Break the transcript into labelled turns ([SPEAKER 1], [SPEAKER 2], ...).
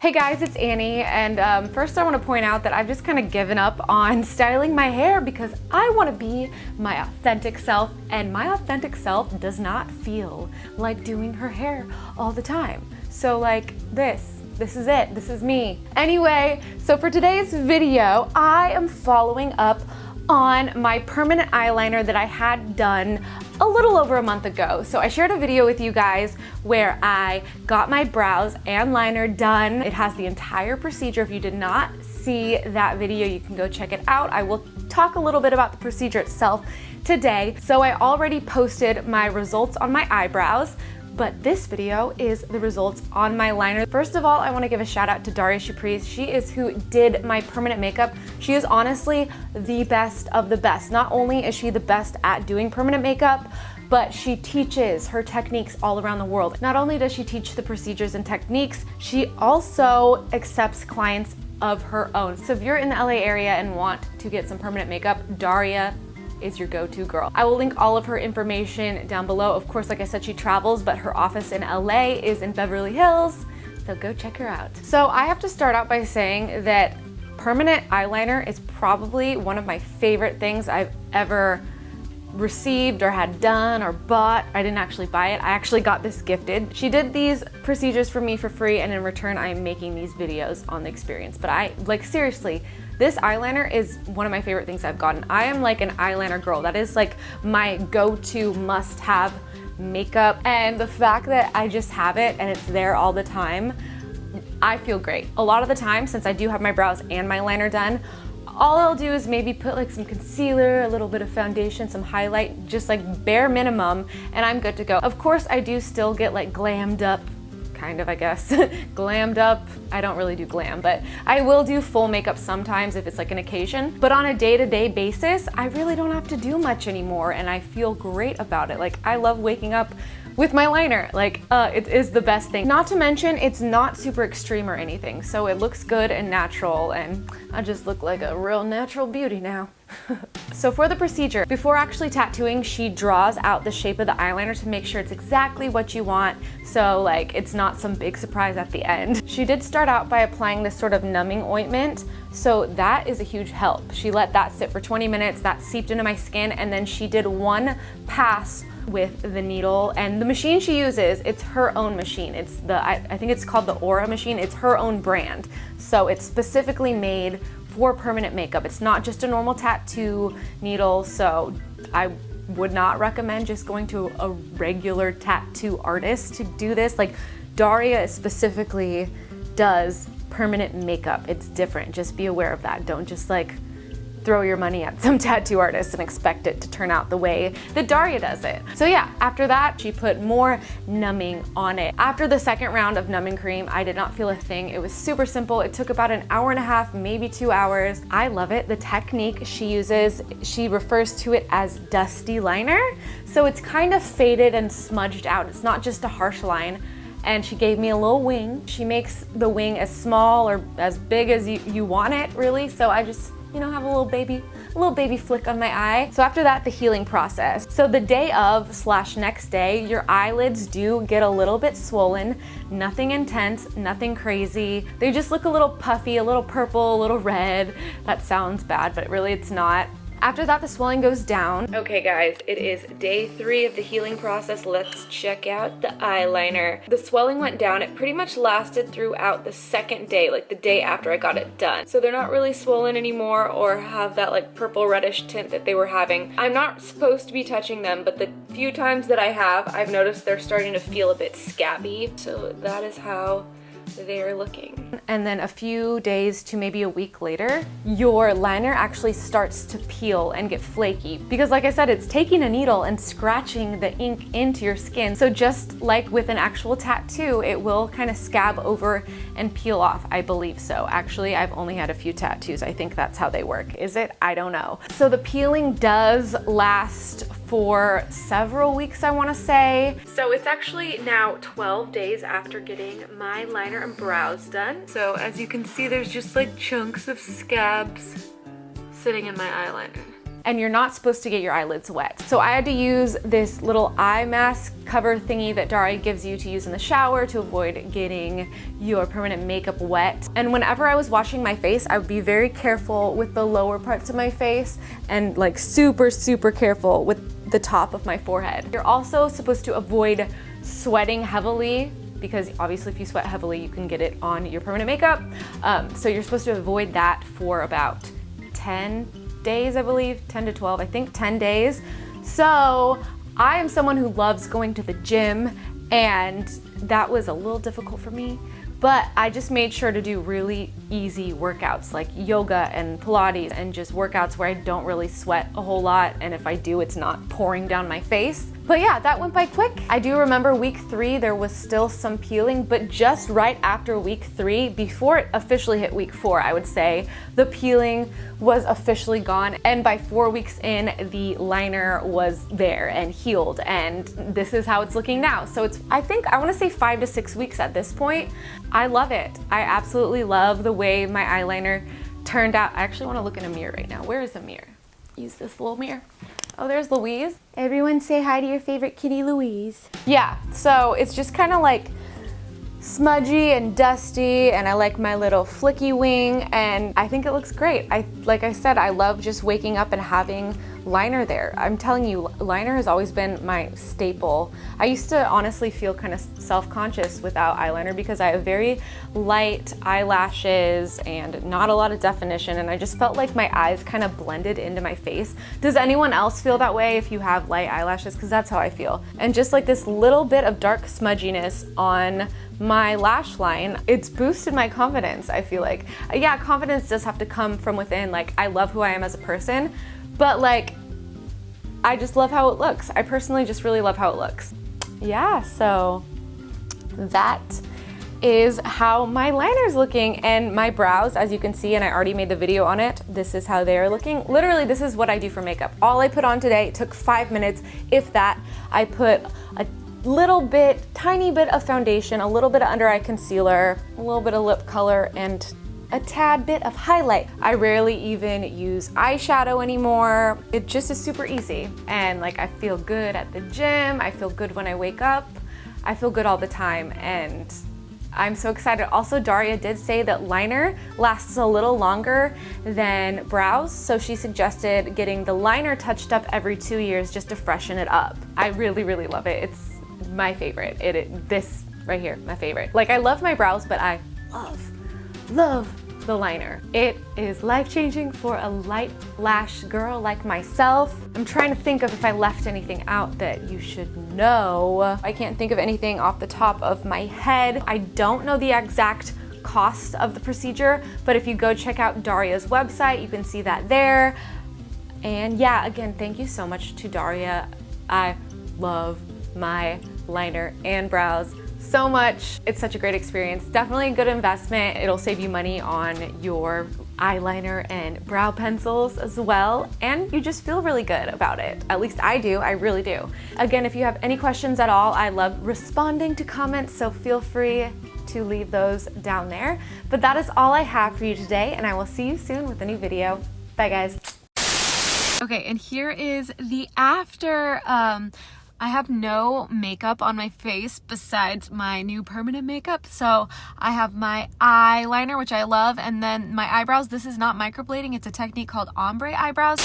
[SPEAKER 1] Hey guys, it's Annie, and first I want to point out that I've just kind of given up on styling my hair because I want to be my authentic self, and my authentic self does not feel like doing her hair all the time. So like this is it, this is me. Anyway, so for today's video, I am following up on my permanent eyeliner that I had done a little over a month ago. So I shared a video with you guys where I got my brows and liner done. It has the entire procedure. If you did not see that video, you can go check it out. I will talk a little bit about the procedure itself today. So I already posted my results on my eyebrows, but this video is the results on my liner. First of all, I want to give a shout out to Daria Shaprise. She is who did my permanent makeup. She is honestly the best of the best. Not only is she the best at doing permanent makeup, but she teaches her techniques all around the world. Not only does she teach the procedures and techniques, she also accepts clients of her own. So if you're in the LA area and want to get some permanent makeup, Daria is your go-to girl. I will link all of her information down below. Of course, like I said, she travels, but her office in LA is in Beverly Hills, so go check her out. So I have to start out by saying that permanent eyeliner is probably one of my favorite things I've ever received or had done or bought. I didn't actually buy it. I actually got this gifted. She did these procedures for me for free, and in return, I am making these videos on the experience. But seriously, this eyeliner is one of my favorite things I've gotten. I am like an eyeliner girl. That is like my go-to must-have makeup. And the fact that I just have it and it's there all the time, I feel great. A lot of the time, since I do have my brows and my liner done, all I'll do is maybe put like some concealer, a little bit of foundation, some highlight, just like bare minimum, and I'm good to go. Of course, I do still get like glammed up, kind of, I guess. Glammed up. I don't really do glam, but I will do full makeup sometimes if it's like an occasion. But on a day-to-day basis, I really don't have to do much anymore, and I feel great about it. Like, I love waking up with my liner. Like, it is the best thing. Not to mention, it's not super extreme or anything, so it looks good and natural, and I just look like a real natural beauty now. So for the procedure, before actually tattooing, she draws out the shape of the eyeliner to make sure it's exactly what you want, so like it's not some big surprise at the end. She did start out by applying this sort of numbing ointment, so that is a huge help. She let that sit for 20 minutes, that seeped into my skin, and then she did one pass with the needle, and the machine she uses, it's her own machine. It's I think it's called the Aura machine. It's her own brand, so it's specifically made for permanent makeup. It's not just a normal tattoo needle, so I would not recommend just going to a regular tattoo artist to do this. Like, Daria specifically does permanent makeup. It's different. Just be aware of that. Don't just like throw your money at some tattoo artist and expect it to turn out the way that Daria does it. So yeah, after that, she put more numbing on it. After the second round of numbing cream, I did not feel a thing. It was super simple. It took about an hour and a half, maybe 2 hours. I love it. The technique she uses, she refers to it as dusty liner. So it's kind of faded and smudged out. It's not just a harsh line. And she gave me a little wing. She makes the wing as small or as big as you want it, really. So I just, you know, have a little baby flick on my eye. So after that, the healing process. So the day of / next day, your eyelids do get a little bit swollen. Nothing intense, nothing crazy. They just look a little puffy, a little purple, a little red. That sounds bad, but really it's not. After that, the swelling goes down. Okay guys, it is day 3 of the healing process. Let's check out the eyeliner. The swelling went down. It pretty much lasted throughout the second day, like the day after I got it done. So they're not really swollen anymore or have that like purple reddish tint that they were having. I'm not supposed to be touching them, but the few times that I have, I've noticed they're starting to feel a bit scabby. So that is how they're looking. And then a few days to maybe a week later, your liner actually starts to peel and get flaky, because like I said, it's taking a needle and scratching the ink into your skin. So just like with an actual tattoo, it will kind of scab over and peel off. I believe so. Actually, I've only had a few tattoos. I think that's how they work. Is it? I don't know. So the peeling does last for several weeks, I want to say. So it's actually now 12 days after getting my liner and brows done. So as you can see, there's just like chunks of scabs sitting in my eyeliner. and you're not supposed to get your eyelids wet. So I had to use this little eye mask cover thingy that Daria gives you to use in the shower to avoid getting your permanent makeup wet. And whenever I was washing my face, I would be very careful with the lower parts of my face and like super, super careful with the top of my forehead. You're also supposed to avoid sweating heavily, because obviously if you sweat heavily, you can get it on your permanent makeup. So you're supposed to avoid that for about 10 days, I believe, 10 to 12, I think 10 days. So I am someone who loves going to the gym, and that was a little difficult for me, but I just made sure to do really easy workouts like yoga and Pilates, and just workouts where I don't really sweat a whole lot, and if I do, it's not pouring down my face. But yeah, that went by quick. I do remember week 3, there was still some peeling, but just right after week 3, before it officially hit week 4, I would say, the peeling was officially gone. And by 4 weeks in, the liner was there and healed. And this is how it's looking now. So it's, I think, I wanna say 5 to 6 weeks at this point. I love it. I absolutely love the way my eyeliner turned out. I actually wanna look in a mirror right now. Where is the mirror? Use this little mirror. Oh, there's Louise. Everyone say hi to your favorite kitty, Louise. Yeah, so it's just kind of like smudgy and dusty, and I like my little flicky wing, and I think it looks great. Like I said, I love just waking up and having liner there. I'm telling you, liner has always been my staple. I used to honestly feel kind of self-conscious without eyeliner because I have very light eyelashes and not a lot of definition, and I just felt like my eyes kind of blended into my face. Does anyone else feel that way if you have light eyelashes? Because that's how I feel. And just like this little bit of dark smudginess on my lash line, it's boosted my confidence, I feel like. Yeah, confidence does have to come from within. Like, I love who I am as a person, but like, I just love how it looks. I personally just really love how it looks. Yeah, so that is how my liner's looking, and my brows, as you can see, and I already made the video on it, this is how they're looking. Literally, this is what I do for makeup. All I put on today took 5 minutes, if that. I put a little bit, tiny bit of foundation, a little bit of under eye concealer, a little bit of lip color, and a tad bit of highlight. I rarely even use eyeshadow anymore. It just is super easy. And like, I feel good at the gym. I feel good when I wake up. I feel good all the time, and I'm so excited. Also, Daria did say that liner lasts a little longer than brows, so she suggested getting the liner touched up every 2 years just to freshen it up. I really, really love it. It's my favorite. This right here, my favorite. Like, I love my brows, but I love the liner. It is life-changing for a light lash girl like myself. I'm trying to think of if I left anything out that you should know. I can't think of anything off the top of my head. I don't know the exact cost of the procedure, but if you go check out Daria's website, you can see that there. And yeah, again, thank you so much to Daria. I love my liner and brows so much. It's such a great experience. Definitely a good investment. It'll save you money on your eyeliner and brow pencils as well, and you just feel really good about it. At least I do. I really do. Again, if you have any questions at all, I love responding to comments, so feel free to leave those down there. But that is all I have for you today, and I will see you soon with a new video. Bye, guys. Okay, and here is the after. I have no makeup on my face besides my new permanent makeup. So I have my eyeliner, which I love, and then my eyebrows. This is not microblading. It's a technique called ombre eyebrows.